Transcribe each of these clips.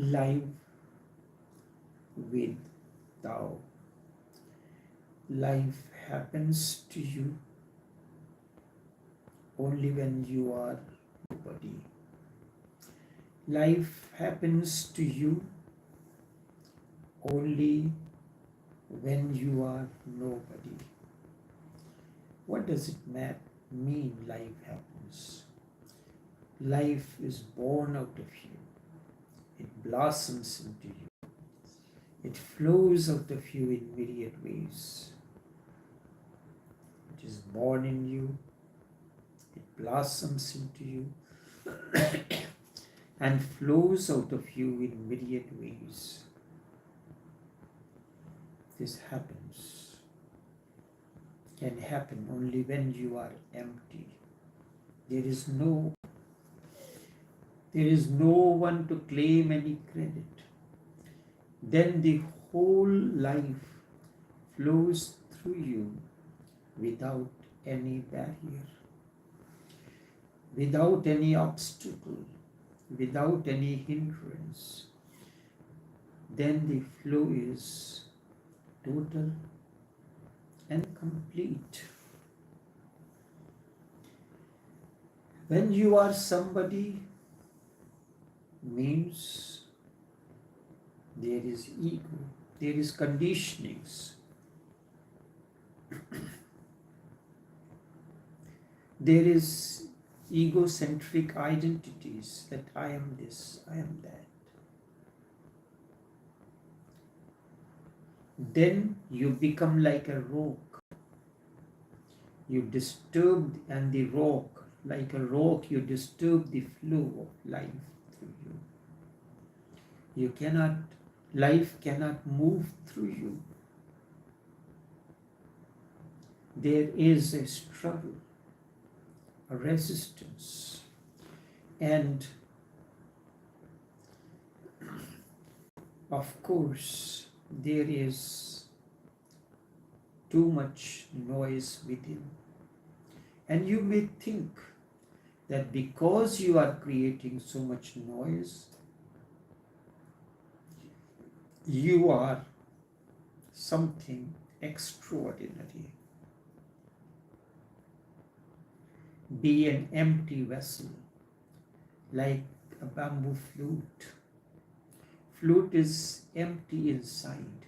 live with Tao. Life happens to you only when you are nobody. Life happens to you only when you are nobody. What does it mean life happens? Life is born out of you. It blossoms into you. It flows out of you in myriad ways. It is born in you. It blossoms into you and flows out of you in myriad ways. This can happen only when you are empty. There is no one to claim any credit. Then the whole life flows through you without any barrier, without any obstacle, without any hindrance. Then the flow is total and complete. When you are somebody, means there is ego, there is conditionings, there is egocentric identities that I am this, I am that. Then you become like a rock. You disturb, and the rock, like a rock, you disturb the flow of life through you. Life cannot move through you. There is a struggle, a resistance, and of course there is too much noise within. And you may think that because you are creating so much noise, you are something extraordinary. Be an empty vessel, like a bamboo flute. Flute is empty inside.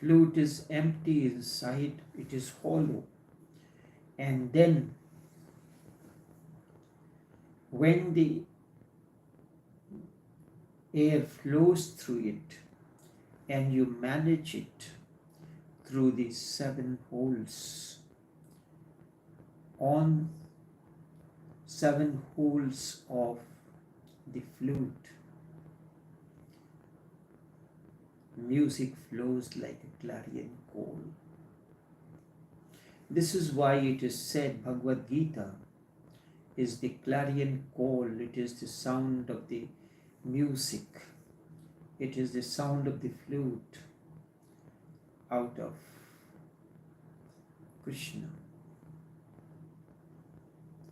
Flute is empty inside, it is hollow. And then, when the air flows through it, and you manage it through the 7 holes, on 7 holes of the flute, music flows like a clarion call. This is why it is said Bhagavad Gita is the clarion call. It is the sound of the music. It is the sound of the flute out of Krishna.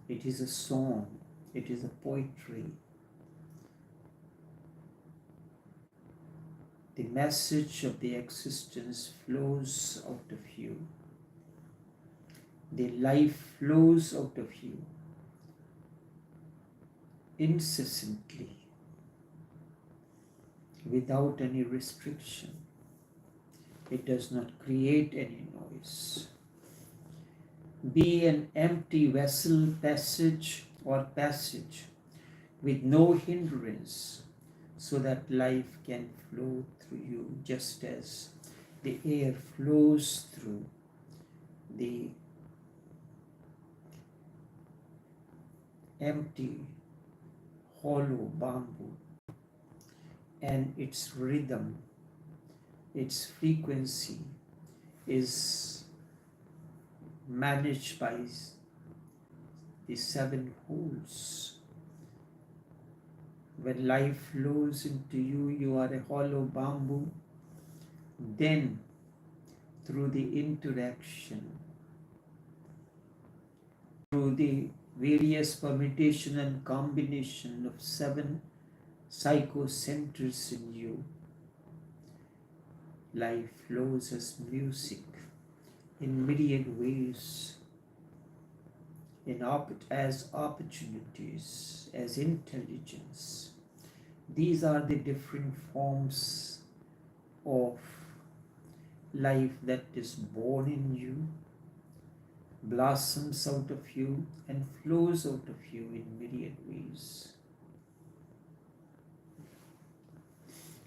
It is a song. It is a poetry. The message of the existence flows out of you. The life flows out of you incessantly, without any restriction. It does not create any noise. Be an empty vessel, passage with no hindrance, so that life can flow through you, just as the air flows through the empty, hollow bamboo, and its rhythm, its frequency is managed by the 7 holes. When life flows into you, you are a hollow bamboo. Then, through the interaction, through the various permutation and combination of 7 psycho centers in you, life flows as music in myriad ways, as opportunities, as intelligence. These are the different forms of life that is born in you, blossoms out of you, and flows out of you in myriad ways.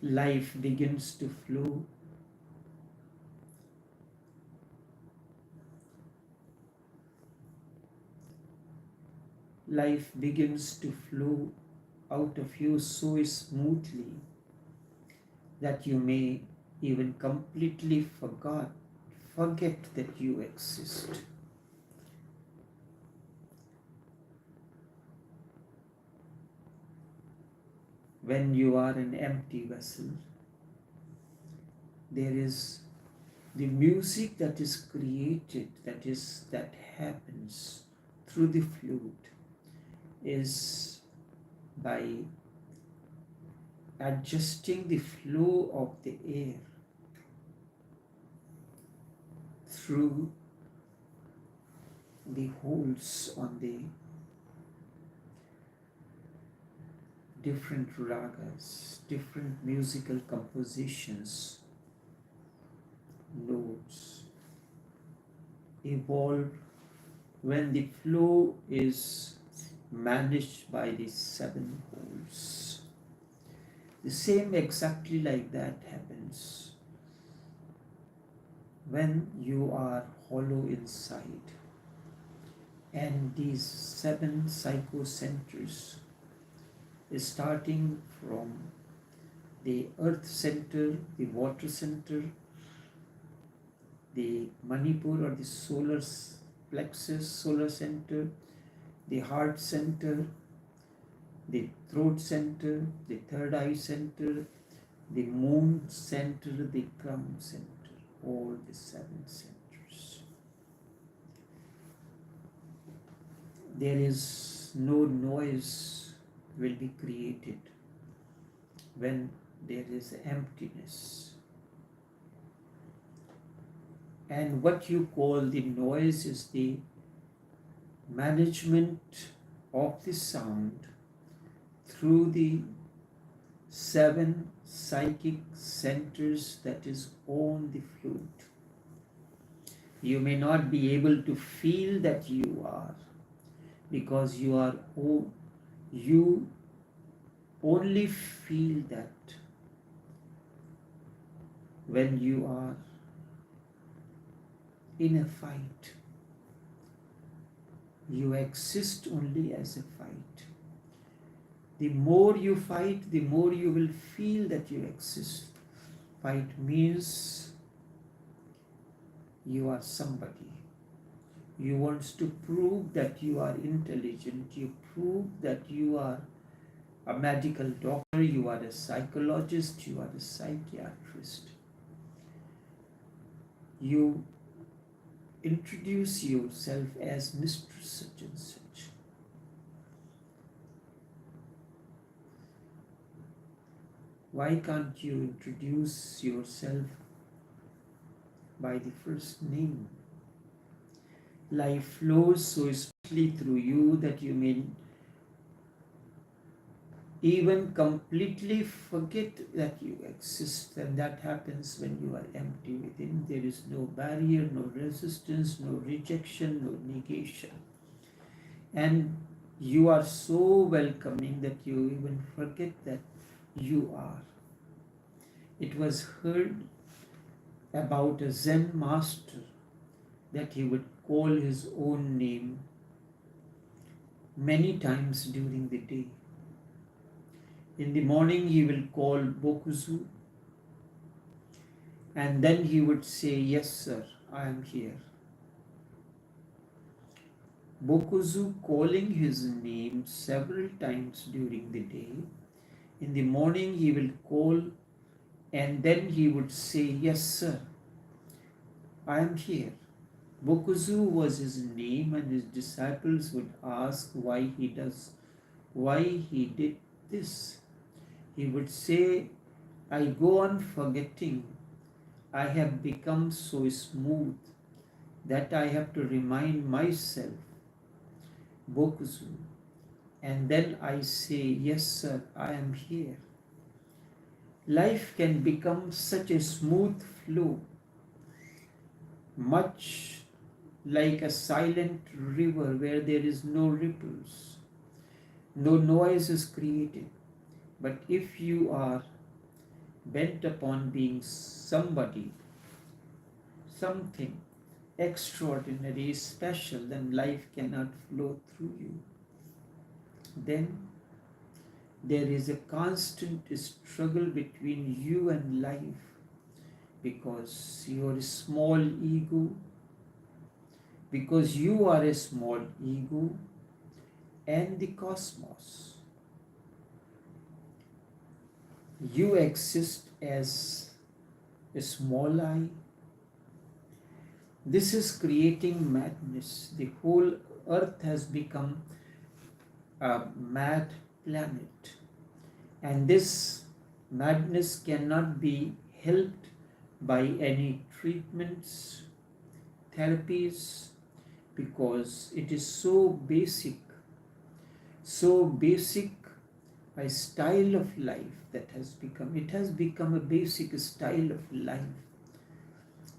Life begins to flow. Life begins to flow out of you so smoothly that you may even completely forget that you exist. When you are an empty vessel, there is the music that is created, that happens through the flute, is by adjusting the flow of the air through the holes on the different ragas, different musical compositions, notes evolve when the flow is managed by the 7 holes. The same exactly like that happens when you are hollow inside, and these 7 psycho centers, starting from the earth center, the water center, the Manipur or the solar plexus, solar center, the heart center, the throat center, the third eye center, the moon center, the crown center, all the 7 centers. There is no noise will be created when there is emptiness. And what you call the noise is the management of the sound through the 7 psychic centers that is on the flute. You may not be able to feel that you are, because you only feel that when you are in a fight. You exist only as a fight. The more you fight, the more you will feel that you exist. Fight means you are somebody. You want to prove that you are intelligent. You prove that you are a medical doctor, you are a psychologist, you are a psychiatrist. You introduce yourself as Mr. Such and Such. Why can't you introduce yourself by the first name? Life flows so swiftly through you that you may even completely forget that you exist, and that happens when you are empty within. There is no barrier, no resistance, no rejection, no negation, and you are so welcoming that you even forget that you are. It was heard about a Zen master that he would call his own name many times during the day. In the morning he will call Bokuzu, and then he would say, "Yes sir, I am here." Bokuzu calling his name several times during the day. In the morning he will call, and then he would say, "Yes sir, I am here." Bokuzu was his name, and his disciples would ask why he did this. He would say, I go on forgetting. I have become so smooth that I have to remind myself, Bokuzu. And then I say, yes, sir, I am here. Life can become such a smooth flow, much like a silent river where there is no ripples, no noise is created. But if you are bent upon being somebody, something extraordinary, special, then life cannot flow through you. Then there is a constant struggle between you and life because your small ego, because you are a small ego and the cosmos. You exist as a small I. This is creating madness. The whole earth has become a mad planet. And this madness cannot be helped by any treatments, therapies, because it is so basic a style of life that it has become a basic style of life,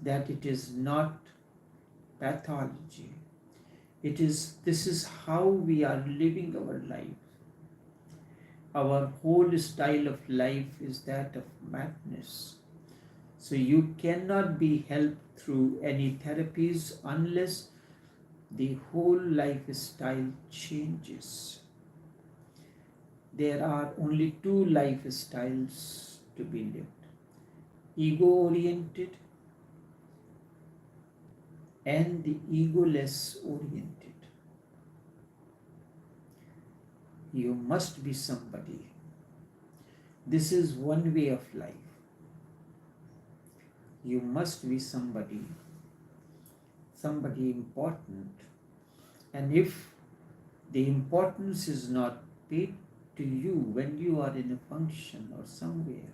that it is not pathology. This is how we are living our life. Our whole style of life is that of madness. So you cannot be helped through any therapies unless the whole lifestyle changes. There are only two lifestyles to be lived: ego-oriented and the egoless oriented. You must be somebody. This is one way of life. You must be somebody important. And if the importance is not paid to you when you are in a function or somewhere,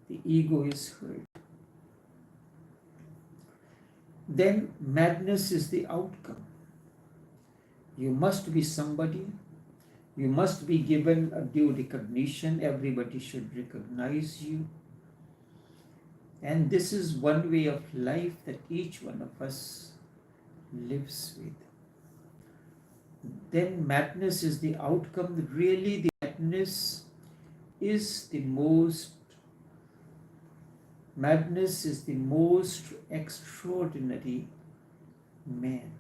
the ego is hurt. Then madness is the outcome. You must be somebody. You must be given a due recognition. Everybody should recognize you. And this is one way of life that each one of us lives with. Then madness is the outcome. Really, the madness is the most extraordinary man.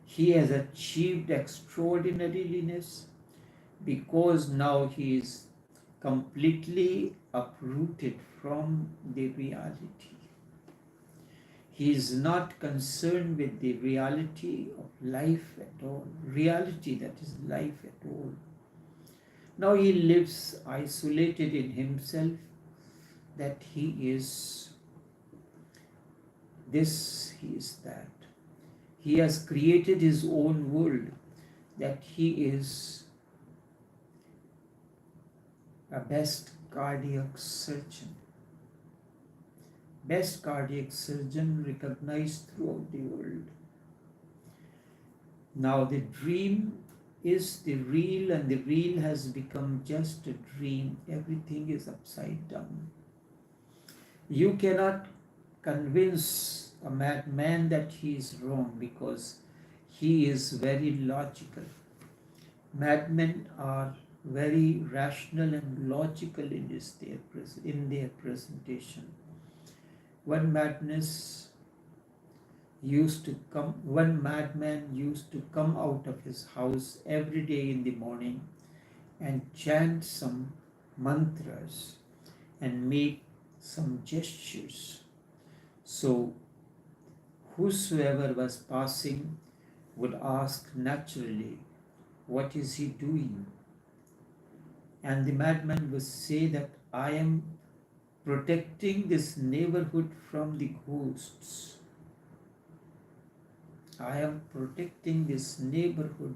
He has achieved extraordinariness because now he is completely uprooted from the reality. He is not concerned with the reality of life at all, reality that is life at all. Now he lives isolated in himself, that he is this, he is that. He has created his own world, that he is a best cardiac surgeon recognized throughout the world. Now the dream is the real, and the real has become just a dream. Everything is upside down. You cannot convince a madman that he is wrong because he is very logical. Madmen are very rational and logical in their presentation. One madman used to come out of his house every day in the morning and chant some mantras and make some gestures. So whosoever was passing would ask naturally, what is he doing? And the madman would say that I am protecting this neighborhood from the ghosts. I am protecting this neighborhood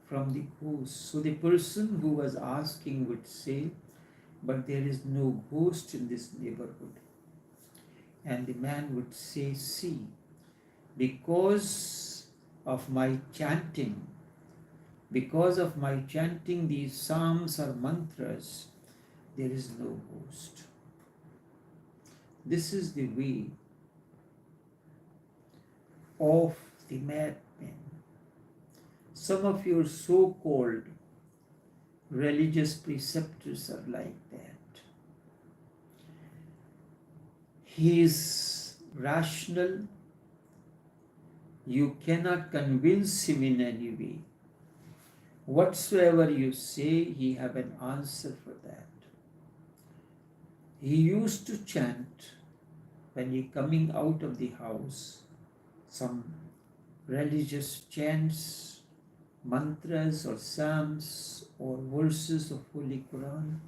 from the ghost. So the person who was asking would say, but there is no ghost in this neighborhood. And the man would say, see, because of my chanting, these psalms or mantras, there is no ghost. This is the way of the madman. Some of your so-called religious preceptors are like that. He is rational. You cannot convince him in any way. Whatsoever you say, he have an answer for that. He used to chant when he coming out of the house some religious chants, mantras or psalms or verses of Holy Quran.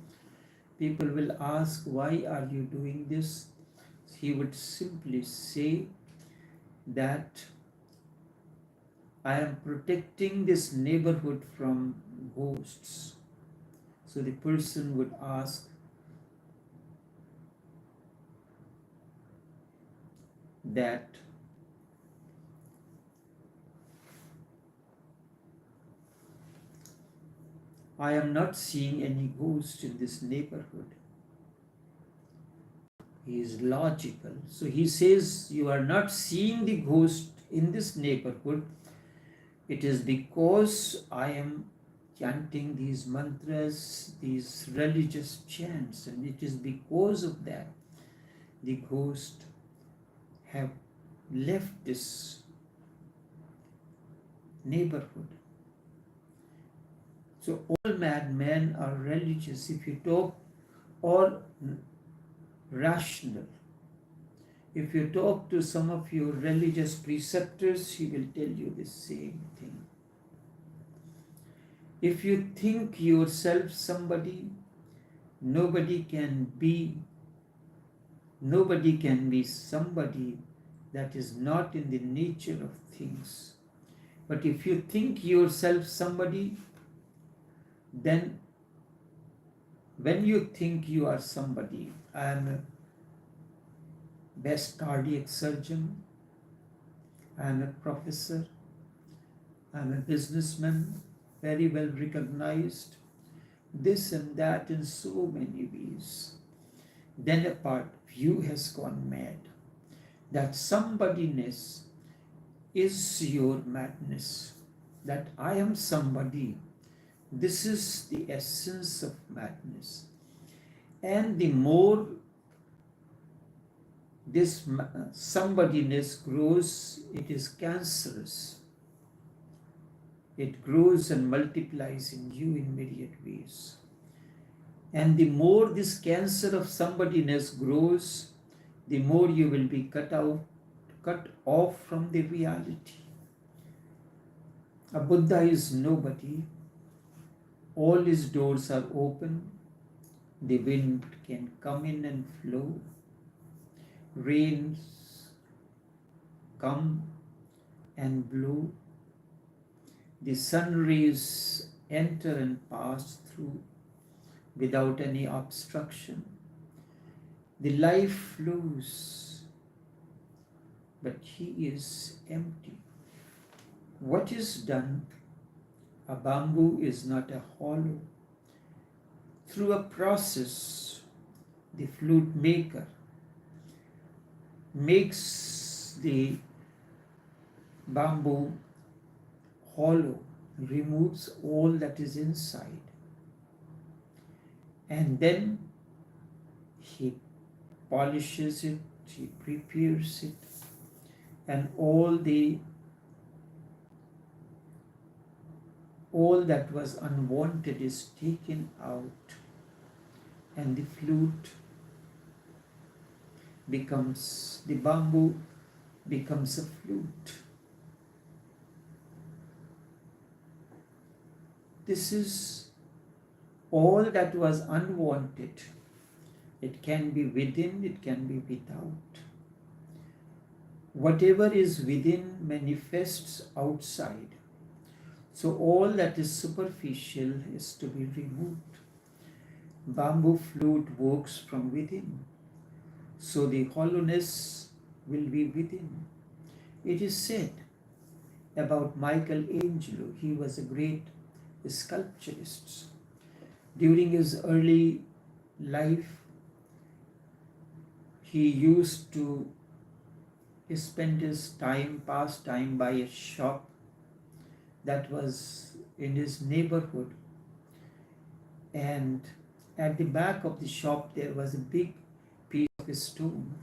People will ask, why are you doing this? He would simply say that I am protecting this neighborhood from ghosts. So the person would ask that I am not seeing any ghost in this neighborhood. He is logical. So he says, you are not seeing the ghost in this neighborhood. It is because I am chanting these mantras, these religious chants, and it is because of that the ghosts have left this neighborhood. So all madmen are religious, if you talk, or rational. If you talk to some of your religious preceptors, he will tell you the same thing. If you think yourself somebody, nobody can be somebody that is not in the nature of things. But if you think yourself somebody, then when you think you are somebody, I am a best cardiac surgeon, I am a professor, I am a businessman, very well recognized, this and that in so many ways, then a part of you has gone mad. That somebodyness is your madness. That I am somebody. This is the essence of madness. And the more this somebodyness grows, it is cancerous. It grows and multiplies in you in myriad ways. And the more this cancer of somebodyness grows, the more you will be cut off from the reality. A Buddha is nobody. All his doors are open. The wind can come in and flow. Rains come and blow. The sun rays enter and pass through without any obstruction. The life flows, but he is empty. What is done? A bamboo is not a hollow. Through a process, the flute maker makes the bamboo hollow, removes all that is inside, and then he polishes it, he prepares it, and all that was unwanted is taken out, and the bamboo becomes a flute. This is all that was unwanted. It can be within, it can be without. Whatever is within manifests outside. So all that is superficial is to be removed. Bamboo flute works from within, so the hollowness will be within. It is said about Michelangelo, he was a great sculpturist. During his early life, he used to spend his pastime by a shop that was in his neighborhood, and at the back of the shop there was a big piece of stone.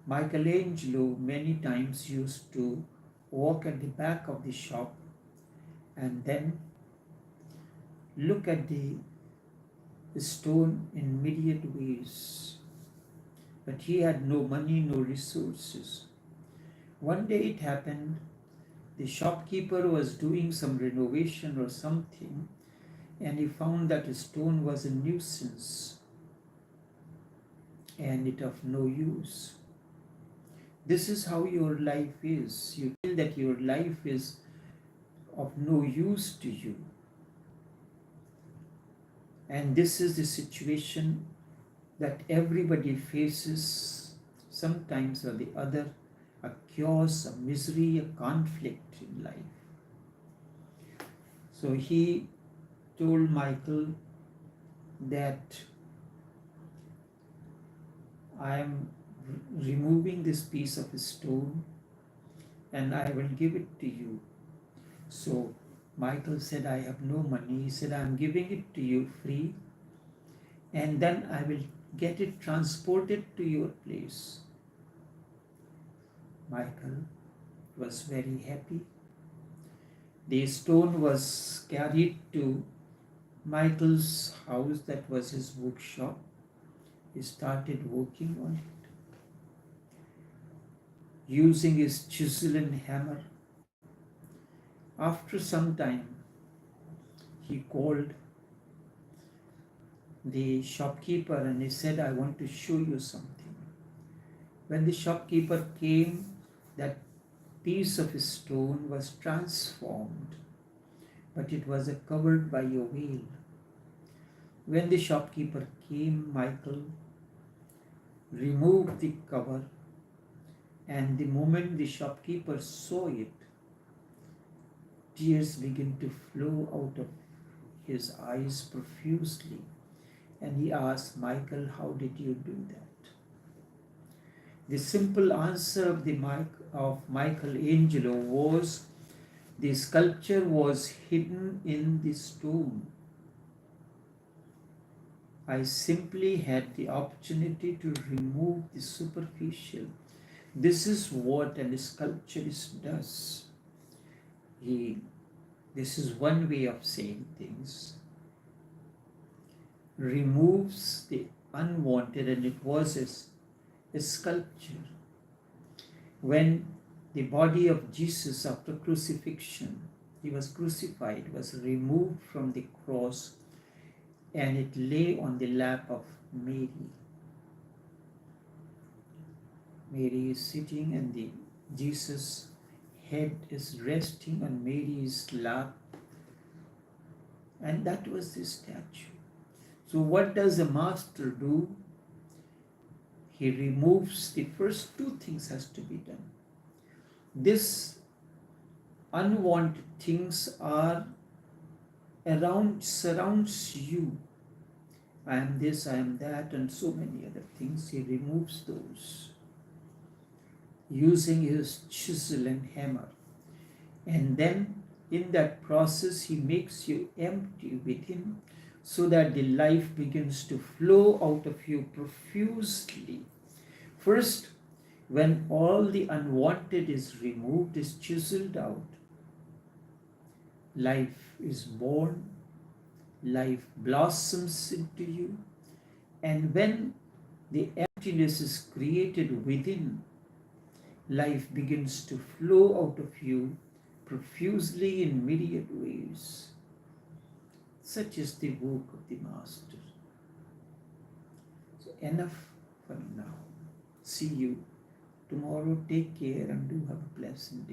Michelangelo many times used to walk at the back of the shop and then look at the stone in myriad ways. But he had no money, no resources. One day it happened, the shopkeeper was doing some renovation or something, and he found that a stone was a nuisance and it of no use. This is how your life is. You feel that your life is of no use to you. And this is the situation that everybody faces sometimes or the other, a chaos, a misery, a conflict in life. So he told Michael that I am removing this piece of stone and I will give it to you. So Michael said, I have no money. He said, I am giving it to you free, and then I will get it transported to your place. Michael was very happy. The stone was carried to Michael's house, that was his workshop. He started working on it. Using his chisel and hammer. After some time, he called the shopkeeper and he said, I want to show you something. When the shopkeeper came, that piece of stone was transformed, but it was covered by a veil. When the shopkeeper came, Michael removed the cover, and the moment the shopkeeper saw it, tears began to flow out of his eyes profusely. And he asked Michael, how did you do that? The simple answer of Michelangelo was, the sculpture was hidden in the stone. I simply had the opportunity to remove the superficial. This is what a sculpturist does. This is one way of saying things. Removes the unwanted, and it was a sculpture. When the body of Jesus after crucifixion, he was crucified, was removed from the cross, and it lay on the lap of Mary. Mary is sitting and the Jesus' head is resting on Mary's lap, and that was the statue. So what does a master do? He removes the first two things has to be done. This unwanted things are surrounds you. I am this, I am that, and so many other things. He removes those using his chisel and hammer. And then in that process, he makes you empty within, so that the life begins to flow out of you profusely. First, when all the unwanted is removed, is chiseled out, life is born, life blossoms into you, and when the emptiness is created within, life begins to flow out of you profusely in myriad ways. Such is the work of the Master. So enough for now. See you tomorrow. Take care and do have a pleasant day.